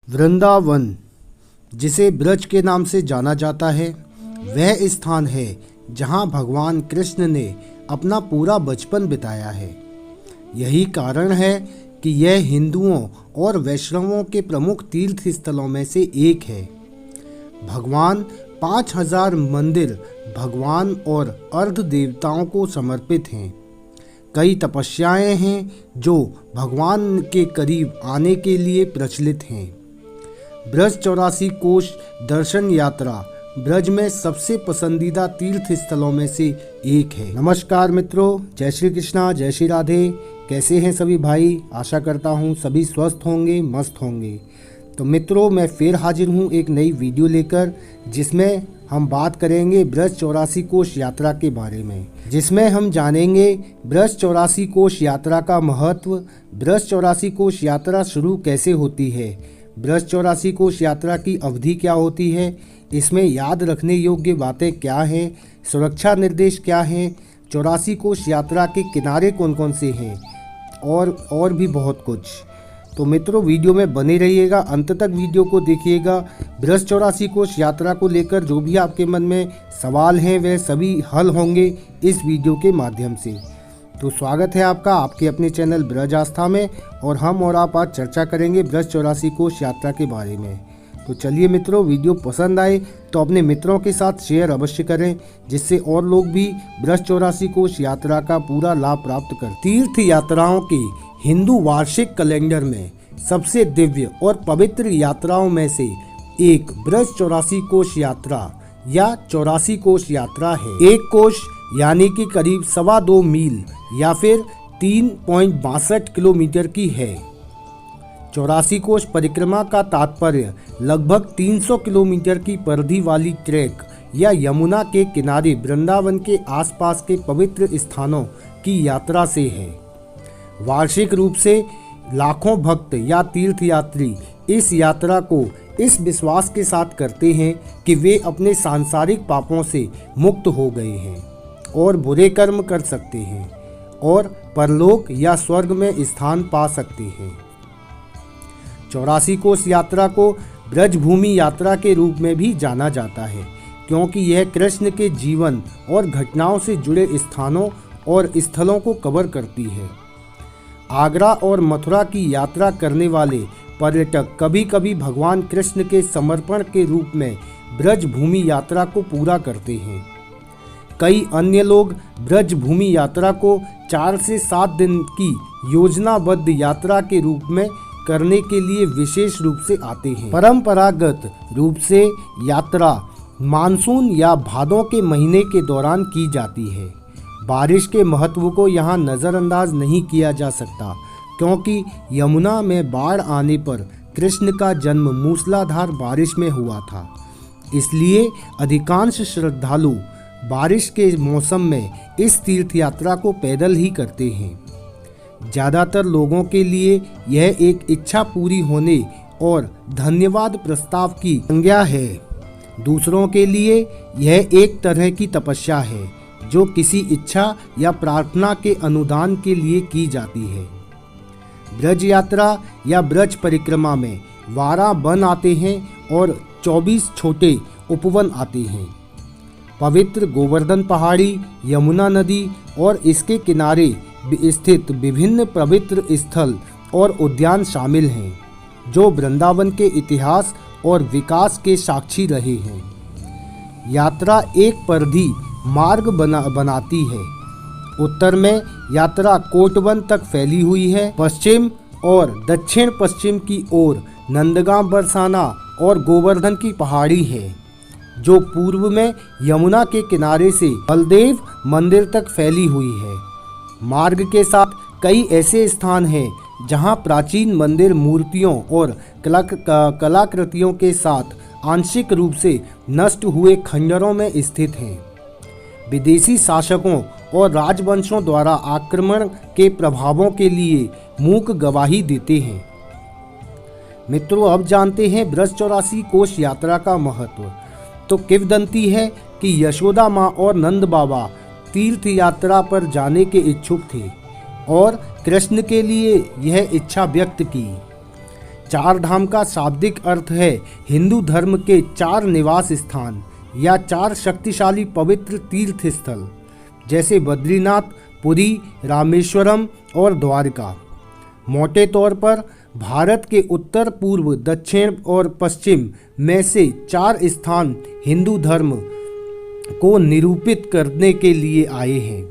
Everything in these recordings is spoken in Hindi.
वृंदावन, जिसे ब्रज के नाम से जाना जाता है, वह स्थान है जहां भगवान कृष्ण ने अपना पूरा बचपन बिताया है। यही कारण है कि यह हिंदुओं और वैष्णवों के प्रमुख तीर्थ स्थलों में से एक है। भगवान 5000 मंदिर भगवान और अर्ध देवताओं को समर्पित हैं। कई तपस्याएं हैं जो भगवान के करीब आने के लिए प्रचलित हैं। ब्रज 84 कोश दर्शन यात्रा ब्रज में सबसे पसंदीदा तीर्थ स्थलों में से एक है। नमस्कार मित्रों, जय श्री कृष्णा, जय श्री राधे। कैसे हैं सभी भाई? आशा करता हूं सभी स्वस्थ होंगे, मस्त होंगे। तो मित्रों, मैं फिर हाजिर हूं एक नई वीडियो लेकर, जिसमें हम बात करेंगे ब्रज 84 कोश यात्रा के बारे में, जिसमें हम जानेंगे ब्रज 84 कोश यात्रा का महत्व, ब्रज 84 कोश यात्रा शुरू कैसे होती है, ब्रज 84 कोश यात्रा की अवधि क्या होती है, इसमें याद रखने योग्य बातें क्या हैं, सुरक्षा निर्देश क्या हैं, 84 कोश यात्रा के किनारे कौन कौन से हैं और भी बहुत कुछ। तो मित्रों, वीडियो में बने रहिएगा, अंत तक वीडियो को देखिएगा। ब्रज 84 कोश यात्रा को लेकर जो भी आपके मन में सवाल हैं वह सभी हल होंगे इस वीडियो के माध्यम से। तो स्वागत है आपका आपके अपने चैनल ब्रज आस्था में, और हम और आप आज चर्चा करेंगे ब्रज 84 कोश यात्रा के बारे में। तो चलिए मित्रों, वीडियो पसंद आए तो अपने मित्रों के साथ शेयर अवश्य करें, जिससे और लोग भी ब्रज 84 कोश यात्रा का पूरा लाभ प्राप्त कर। तीर्थ यात्राओं के हिंदू वार्षिक कैलेंडर में सबसे दिव्य और पवित्र यात्राओं में से एक ब्रज 84 कोश यात्रा या 84 कोश यात्रा है। एक कोश यानी कि करीब 2.25 मील या फिर 3.62 किलोमीटर की है। 84 कोश परिक्रमा का तात्पर्य लगभग 300 किलोमीटर की परिधि वाली ट्रैक या यमुना के किनारे वृंदावन के आसपास के पवित्र स्थानों की यात्रा से है। वार्षिक रूप से लाखों भक्त या तीर्थयात्री इस यात्रा को इस विश्वास के साथ करते हैं कि वे अपने सांसारिक पापों से मुक्त हो गए हैं और बुरे कर्म कर सकते हैं और परलोक या स्वर्ग में स्थान पा सकते हैं। 84 कोश यात्रा को ब्रज भूमि यात्रा के रूप में भी जाना जाता है, क्योंकि यह कृष्ण के जीवन और घटनाओं से जुड़े स्थानों और स्थलों को कवर करती है। आगरा और मथुरा की यात्रा करने वाले पर्यटक कभी कभी भगवान कृष्ण के समर्पण के रूप में ब्रज भूमि यात्रा को पूरा करते हैं। कई अन्य लोग ब्रज भूमि यात्रा को 4 से 7 दिन की योजनाबद्ध यात्रा के रूप में करने के लिए विशेष रूप से आते हैं। परंपरागत रूप से यात्रा मानसून या भादों के महीने के दौरान की जाती है। बारिश के महत्व को यहाँ नज़रअंदाज नहीं किया जा सकता, क्योंकि यमुना में बाढ़ आने पर कृष्ण का जन्म मूसलाधार बारिश में हुआ था। इसलिए अधिकांश श्रद्धालु बारिश के मौसम में इस तीर्थ यात्रा को पैदल ही करते हैं। ज़्यादातर लोगों के लिए यह एक इच्छा पूरी होने और धन्यवाद प्रस्ताव की संज्ञा है। दूसरों के लिए यह एक तरह की तपस्या है जो किसी इच्छा या प्रार्थना के अनुदान के लिए की जाती है। ब्रज यात्रा या ब्रज परिक्रमा में 12 वन आते हैं और 24 छोटे उपवन आते हैं। पवित्र गोवर्धन पहाड़ी, यमुना नदी और इसके किनारे स्थित विभिन्न पवित्र स्थल और उद्यान शामिल हैं, जो वृंदावन के इतिहास और विकास के साक्षी रहे हैं। यात्रा एक परिधि मार्ग बनाती है। उत्तर में यात्रा कोटवन तक फैली हुई है। पश्चिम और दक्षिण पश्चिम की ओर नंदगांव, बरसाना और गोवर्धन की पहाड़ी है, जो पूर्व में यमुना के किनारे से बलदेव मंदिर तक फैली हुई है। मार्ग के साथ कई ऐसे स्थान हैं जहां प्राचीन मंदिर मूर्तियों और कलाकृतियों के साथ आंशिक रूप से नष्ट हुए खंडरों में स्थित हैं। विदेशी शासकों और राजवंशों द्वारा आक्रमण के प्रभावों के लिए मूक गवाही देते हैं। मित्रों, अब जानते हैं ब्रज 84 कोश यात्रा का महत्व। तो किंवदंती है कि यशोदा माँ और नंद बाबा तीर्थ यात्रा पर जाने के इच्छुक थे और कृष्ण के लिए यह इच्छा व्यक्त की। चार धाम का शाब्दिक अर्थ है हिंदू धर्म के 4 निवास स्थान या 4 शक्तिशाली पवित्र तीर्थ स्थल, जैसे बद्रीनाथ, पुरी, रामेश्वरम और द्वारका। मोटे तौर पर भारत के उत्तर, पूर्व, दक्षिण और पश्चिम में से 4 स्थान हिंदू धर्म को निरूपित करने के लिए आए हैं।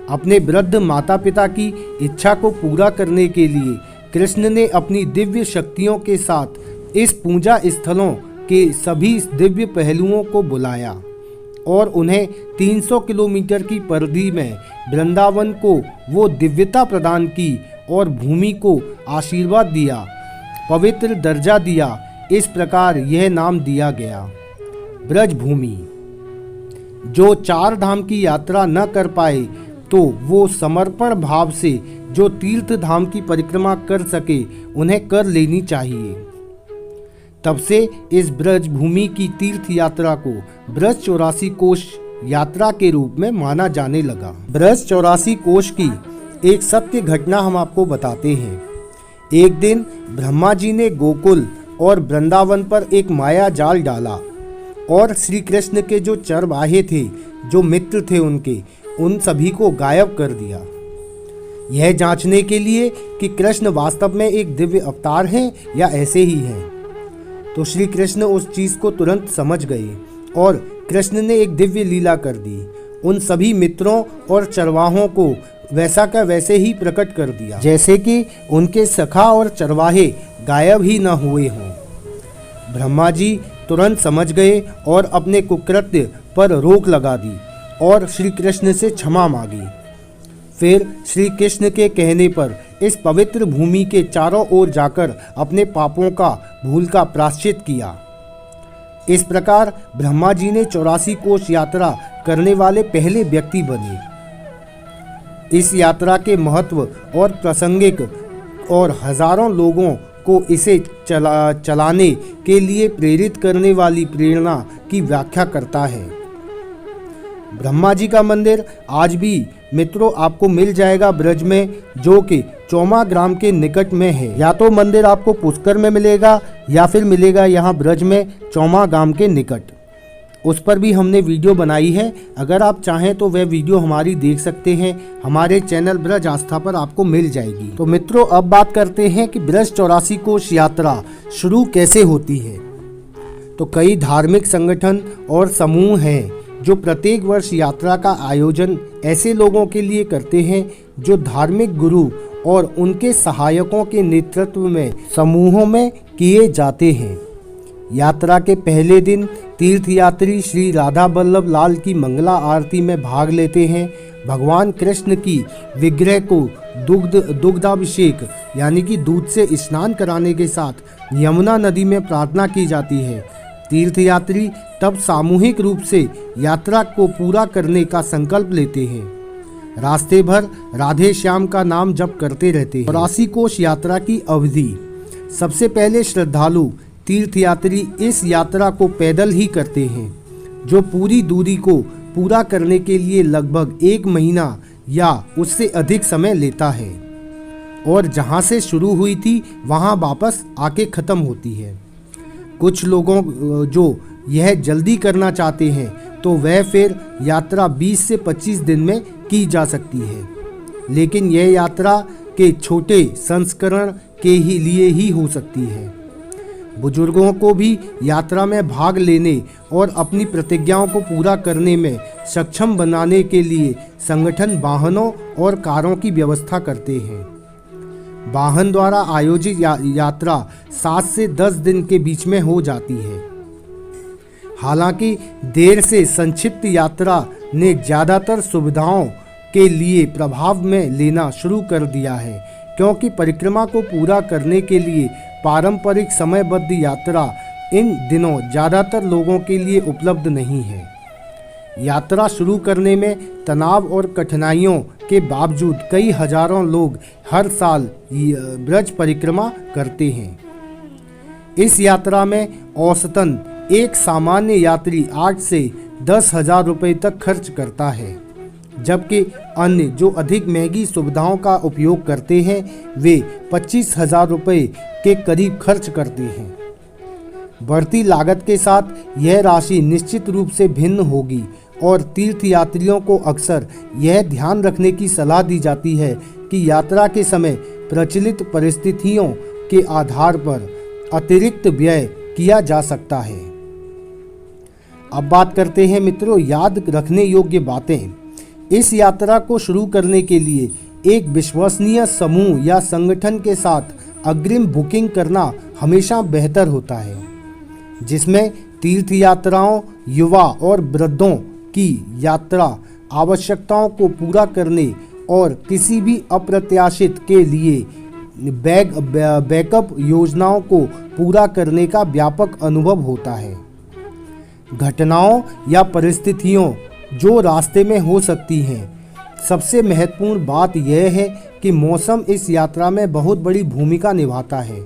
अपने वृद्ध माता पिता की इच्छा को पूरा करने के लिए कृष्ण ने अपनी दिव्य शक्तियों के साथ इस पूजा स्थलों के सभी दिव्य पहलुओं को बुलाया और उन्हें 300 किलोमीटर की परिधि में वृंदावन को वो दिव्यता प्रदान की और भूमि को आशीर्वाद दिया, पवित्र दर्जा दिया। इस प्रकार यह नाम दिया गया ब्रज भूमि। जो 4 धाम की यात्रा न कर पाए तो वो समर्पण भाव से जो तीर्थ धाम की परिक्रमा कर सके उन्हें कर लेनी चाहिए। तब से इस ब्रज भूमि की तीर्थ यात्रा को ब्रज 84 कोश यात्रा के रूप में माना जाने लगा। ब्रज 84 कोश की एक सत्य घटना हम आपको बताते हैं। एक दिन ब्रह्मा जी ने गोकुल और वृंदावन पर एक माया जाल डाला और श्री कृष्ण के जो चरवाहे थे, जो मित्र थे उनके, उन सभी को गायब कर दिया, यह जांचने के लिए कि कृष्ण वास्तव में एक दिव्य अवतार हैं या ऐसे ही हैं। तो श्री कृष्ण उस चीज को तुरंत समझ गए और कृष्ण ने एक दिव्य लीला कर दी। उन सभी मित्रों और चरवाहों को वैसा का वैसे ही प्रकट कर दिया, जैसे कि उनके सखा और चरवाहे गायब ही न हुए हों। ब्रह्मा जी तुरंत समझ गए और अपने कुकृत्य पर रोक लगा दी और श्री कृष्ण से क्षमा मांगी। फिर श्री कृष्ण के कहने पर इस पवित्र भूमि के चारों ओर जाकर अपने पापों का, भूल का प्रायश्चित किया। इस प्रकार ब्रह्मा जी ने 84 कोश यात्रा करने वाले पहले व्यक्ति बने। इस यात्रा के महत्व और प्रासंगिक और हजारों लोगों को इसे चलाने के लिए प्रेरित करने वाली प्रेरणा की व्याख्या करता है। ब्रह्मा जी का मंदिर आज भी मित्रों आपको मिल जाएगा ब्रज में, जो कि चौमा ग्राम के निकट में है। या तो मंदिर आपको पुष्कर में मिलेगा या फिर मिलेगा यहाँ ब्रज में चौमा ग्राम के निकट। उस पर भी हमने वीडियो बनाई है, अगर आप चाहें तो वह वीडियो हमारी देख सकते हैं। हमारे चैनल ब्रज आस्था पर आपको मिल जाएगी। तो मित्रों अब बात करते हैं कि ब्रज 84 कोश यात्रा शुरू कैसे होती है। तो कई धार्मिक संगठन और समूह हैं जो प्रत्येक वर्ष यात्रा का आयोजन ऐसे लोगों के लिए करते हैं जो धार्मिक गुरु और उनके सहायकों के नेतृत्व में समूहों में किए जाते हैं। यात्रा के पहले दिन तीर्थयात्री श्री राधा वल्लभ लाल की मंगला आरती में भाग लेते हैं। भगवान कृष्ण की विग्रह को दुग्धाभिषेक यानी कि दूध से स्नान कराने के साथ यमुना नदी में प्रार्थना की जाती है। तीर्थयात्री तब सामूहिक रूप से यात्रा को पूरा करने का संकल्प लेते हैं। रास्ते भर राधे श्याम का नाम जप करते रहते हैं। 84 कोश यात्रा की अवधि। सबसे पहले श्रद्धालु तीर्थयात्री इस यात्रा को पैदल ही करते हैं, जो पूरी दूरी को पूरा करने के लिए लगभग 1 महीना या उससे अधिक समय लेता है और जहां से शुरू हुई थी वहां वापस आके ख़त्म होती है। कुछ लोगों जो यह जल्दी करना चाहते हैं तो वह फिर यात्रा 20 से 25 दिन में की जा सकती है, लेकिन यह यात्रा के छोटे संस्करण के ही लिए ही हो सकती है। बुजुर्गों को भी यात्रा में भाग लेने और अपनी प्रतिज्ञाओं को पूरा करने में सक्षम बनाने के लिए संगठन वाहनों और कारों की व्यवस्था करते हैं। वाहन द्वारा आयोजित यात्रा 7 से 10 दिन के बीच में हो जाती है। हालांकि देर से संक्षिप्त यात्रा ने ज़्यादातर सुविधाओं के लिए प्रभाव में लेना शुरू कर दिया है, क्योंकि परिक्रमा को पूरा करने के लिए पारंपरिक समयबद्ध यात्रा इन दिनों ज़्यादातर लोगों के लिए उपलब्ध नहीं है। यात्रा शुरू करने में तनाव और कठिनाइयों के बावजूद कई हजारों लोग हर साल ब्रज परिक्रमा करते हैं। इस यात्रा में औसतन एक सामान्य यात्री 8 से 10 हजार रुपये तक खर्च करता है जबकि अन्य जो अधिक महंगी सुविधाओं का उपयोग करते हैं वे 25,000 रुपये के करीब खर्च करते हैं। बढ़ती लागत के साथ यह राशि निश्चित रूप से भिन्न होगी और तीर्थयात्रियों को अक्सर यह ध्यान रखने की सलाह दी जाती है कि यात्रा के समय प्रचलित परिस्थितियों के आधार पर अतिरिक्त व्यय किया जा सकता है। अब बात करते हैं मित्रों याद रखने योग्य बातें। इस यात्रा को शुरू करने के लिए एक विश्वसनीय समूह या संगठन के साथ अग्रिम बुकिंग करना हमेशा बेहतर होता है, जिसमें तीर्थयात्राओं, युवा और वृद्धों की यात्रा आवश्यकताओं को पूरा करने और किसी भी अप्रत्याशित के लिए बैकअप योजनाओं को पूरा करने का व्यापक अनुभव होता है। घटनाओं या परिस्थितियों जो रास्ते में हो सकती हैं, सबसे महत्वपूर्ण बात यह है कि मौसम इस यात्रा में बहुत बड़ी भूमिका निभाता है,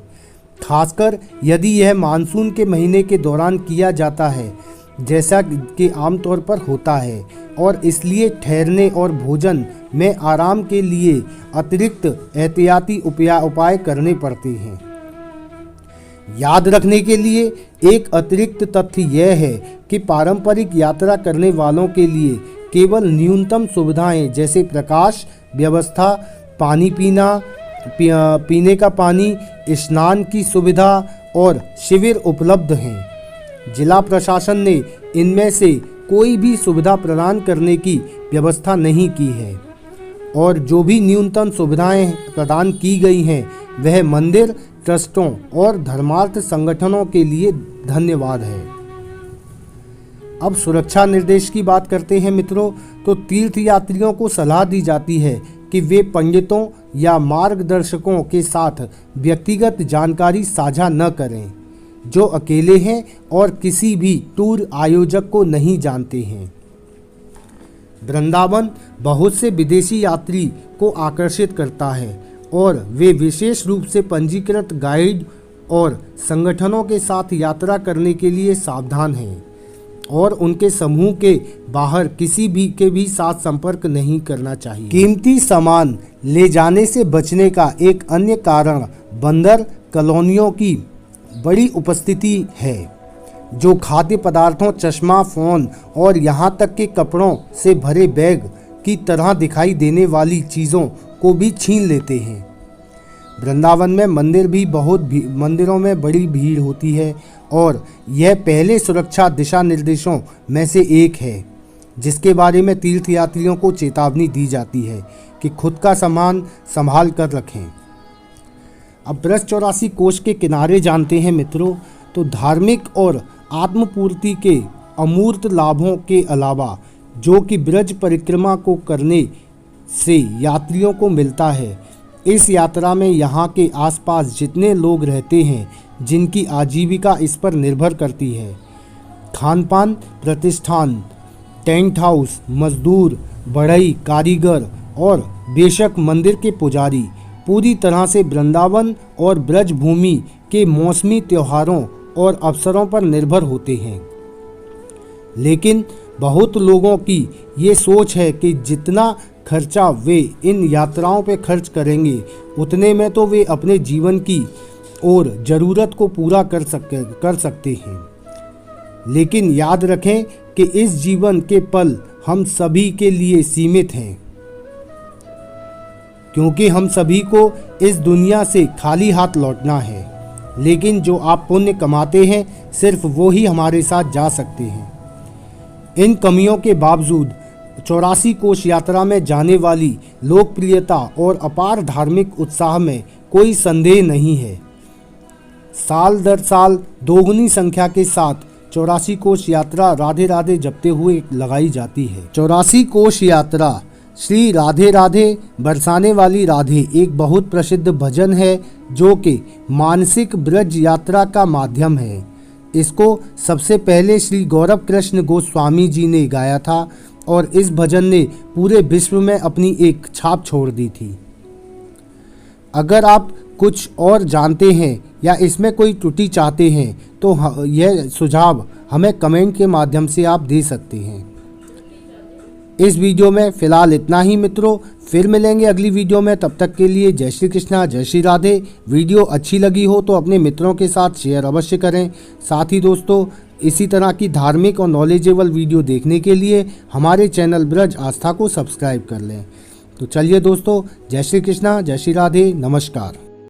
खासकर यदि यह मानसून के महीने के दौरान किया जाता है, जैसा कि आमतौर पर होता है, और इसलिए ठहरने और भोजन में आराम के लिए अतिरिक्त एहतियाती उपाय करने पड़ते हैं। याद रखने के लिए एक अतिरिक्त तथ्य यह है कि पारंपरिक यात्रा करने वालों के लिए केवल न्यूनतम सुविधाएं जैसे प्रकाश व्यवस्था, पानी पीने का पानी, स्नान की सुविधा और शिविर उपलब्ध हैं। जिला प्रशासन ने इनमें से कोई भी सुविधा प्रदान करने की व्यवस्था नहीं की है और जो भी न्यूनतम सुविधाएं प्रदान की गई हैं वह मंदिर ट्रस्टों और धर्मार्थ संगठनों के लिए धन्यवाद है। अब सुरक्षा निर्देश की बात करते हैं मित्रों, तो तीर्थयात्रियों को सलाह दी जाती है कि वे पंडितों या मार्गदर्शकों के साथ व्यक्तिगत जानकारी साझा न करें जो अकेले हैं और किसी भी टूर आयोजक को नहीं जानते हैं। वृंदावन बहुत से विदेशी यात्री को आकर्षित करता है और वे विशेष रूप से पंजीकृत गाइड और संगठनों के साथ यात्रा करने के लिए सावधान हैं और उनके समूह के बाहर किसी भी के भी साथ संपर्क नहीं करना चाहिए। कीमती सामान ले जाने से बचने का एक अन्य कारण बंदर कॉलोनियों की बड़ी उपस्थिति है, जो खाद्य पदार्थों, चश्मा, फोन और यहाँ तक कि कपड़ों से भरे बैग की तरह दिखाई देने वाली चीज़ों को भी छीन लेते हैं। वृंदावन में मंदिरों में बड़ी भीड़ होती है और यह पहले सुरक्षा दिशा निर्देशों में से एक है, जिसके बारे में तीर्थयात्रियों को चेतावनी दी जाती है कि खुद का सामान संभाल कर रखें। अब ब्रज 84 कोष के किनारे जानते हैं मित्रों, तो धार्मिक और आत्मपूर्ति के अमूर्त लाभों के अलावा जो कि ब्रज परिक्रमा को करने से यात्रियों को मिलता है, इस यात्रा में यहाँ के आसपास जितने लोग रहते हैं जिनकी आजीविका इस पर निर्भर करती है, खान पान, प्रतिष्ठान, टेंट हाउस, मजदूर, बढ़ई, कारीगर और बेशक मंदिर के पुजारी पूरी तरह से वृंदावन और ब्रज भूमि के मौसमी त्योहारों और अवसरों पर निर्भर होते हैं। लेकिन बहुत लोगों की ये सोच है कि जितना खर्चा वे इन यात्राओं पर खर्च करेंगे उतने में तो वे अपने जीवन की और ज़रूरत को पूरा कर सकते हैं। लेकिन याद रखें कि इस जीवन के पल हम सभी के लिए सीमित हैं, क्योंकि हम सभी को इस दुनिया से खाली हाथ लौटना है। लेकिन जो आप पुण्य कमाते हैं सिर्फ वो ही हमारे साथ जा सकते हैं। इन कमियों के बावजूद 84 कोष यात्रा में जाने वाली लोकप्रियता और अपार धार्मिक उत्साह में कोई संदेह नहीं है। साल दर साल दोगुनी संख्या के साथ 84 कोष यात्रा राधे राधे जपते हुए लगाई जाती है। 84 कोष यात्रा श्री राधे राधे बरसाने वाली राधे एक बहुत प्रसिद्ध भजन है जो कि मानसिक ब्रज यात्रा का माध्यम है। इसको सबसे पहले श्री गौरव कृष्ण गोस्वामी जी ने गाया था और इस भजन ने पूरे विश्व में अपनी एक छाप छोड़ दी थी। अगर आप कुछ और जानते हैं या इसमें कोई त्रुटि चाहते हैं तो यह सुझाव हमें कमेंट के माध्यम से आप दे सकते हैं। इस वीडियो में फिलहाल इतना ही मित्रों, फिर मिलेंगे अगली वीडियो में। तब तक के लिए जय श्री कृष्णा, जय श्री राधे। वीडियो अच्छी लगी हो तो अपने मित्रों के साथ शेयर अवश्य करें। साथ ही दोस्तों, इसी तरह की धार्मिक और नॉलेजेबल वीडियो देखने के लिए हमारे चैनल ब्रज आस्था को सब्सक्राइब कर लें। तो चलिए दोस्तों, जय श्री कृष्णा, जय श्री राधे, नमस्कार।